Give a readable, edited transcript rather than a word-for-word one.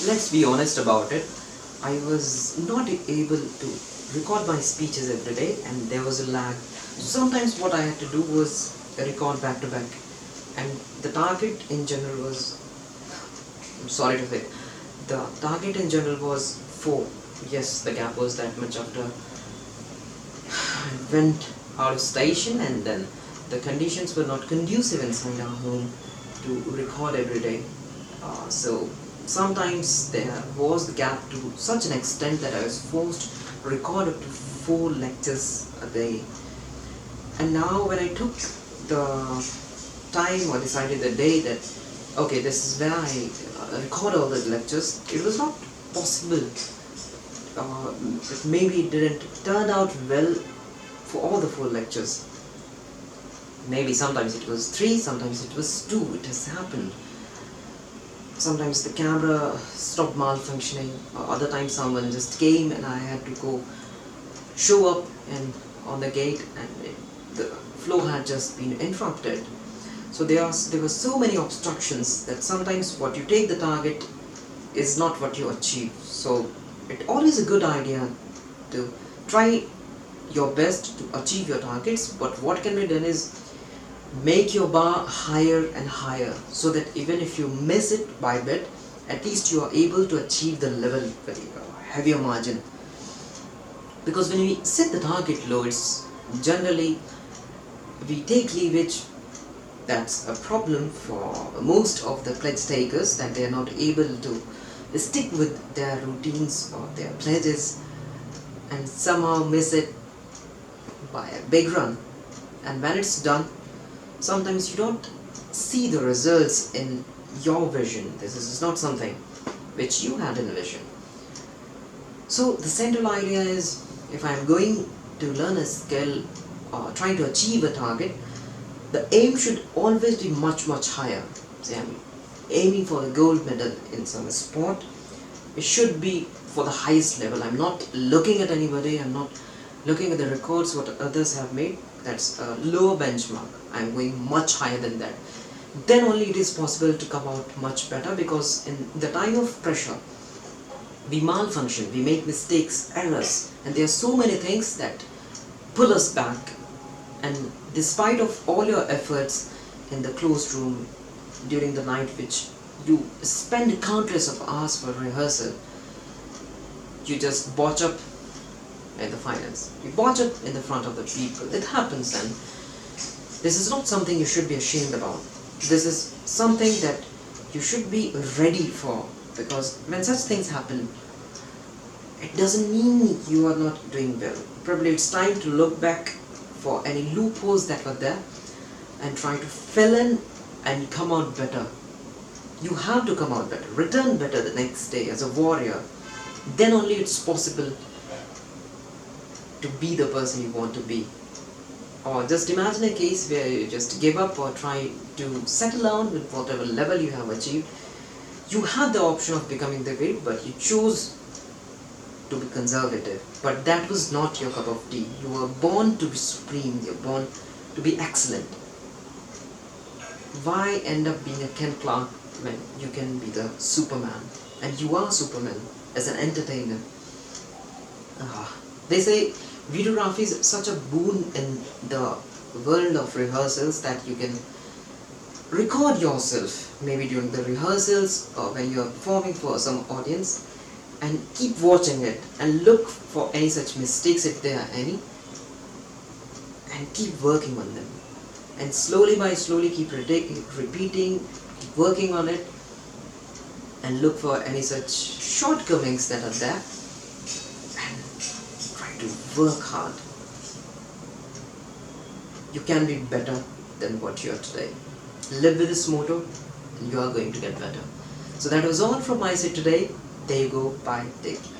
let's be honest about it. I was not able to record my speeches every day, and there was a lag. Sometimes what I had to do was record back to back, and the target in general was, I'm sorry to say, the target in general was 4. Yes, the gap was that much after I went out of station, and then the conditions were not conducive inside our home to record every day. So sometimes there was the gap to such an extent that I was forced to record up to 4 lectures a day. And now when I took the time or decided the day that okay, this is where I record all the lectures, it was not possible. Maybe it didn't turn out well for all the 4 lectures. Maybe sometimes it was 3, sometimes it was 2. It has happened. Sometimes the camera stopped malfunctioning, or other times someone just came and I had to go show up and on the gate, and the flow had just been interrupted. So there were so many obstructions that sometimes what you take the target is not what you achieve. So it's always a good idea to try your best to achieve your targets, but what can be done is make your bar higher and higher, so that even if you miss it by a bit, at least you are able to achieve the level very heavier margin. Because when we set the target low, it's generally we take leverage. That's a problem for most of the pledge takers, that they are not able to stick with their routines or their pledges and somehow miss it by a big run. And when it's done, sometimes you don't see the results in your vision. This is not something which you had envisioned. So the central idea is, if I am going to learn a skill or trying to achieve a target, the aim should always be much higher. Say I'm aiming for a gold medal in some sport, it should be for the highest level. I'm not looking at anybody, I'm not looking at the records what others have made. That's a lower benchmark. I'm going much higher than that. Then only it is possible to come out much better, because in the time of pressure we malfunction, we make mistakes, errors, and there are so many things that pull us back. And despite of all your efforts in the closed room during the night, which you spend countless of hours for rehearsal, you just botch up in the finals. You botch it in the front of the people. It happens, and this is not something you should be ashamed about. This is something that you should be ready for, because when such things happen, it doesn't mean you are not doing well. Probably it's time to look back for any loopholes that were there and try to fill in and come out better. You have to come out better, return better the next day as a warrior. Then only it's possible to be the person you want to be. Or just imagine a case where you just give up or try to settle down with whatever level you have achieved. You have the option of becoming the great, but you chose to be conservative. But that was not your cup of tea. You were born to be supreme, you're born to be excellent. Why end up being a Ken Clark when you can be the Superman? And you are Superman as an entertainer. They say videography is such a boon in the world of rehearsals, that you can record yourself maybe during the rehearsals or when you are performing for some audience, and keep watching it and look for any such mistakes if there are any, and keep working on them, and slowly by slowly keep repeating, keep working on it, and look for any such shortcomings that are there, and try to work hard. You can be better than what you are today. Live with this motto and you are going to get better. So that was all from my side today. There you go. Bye. Take care.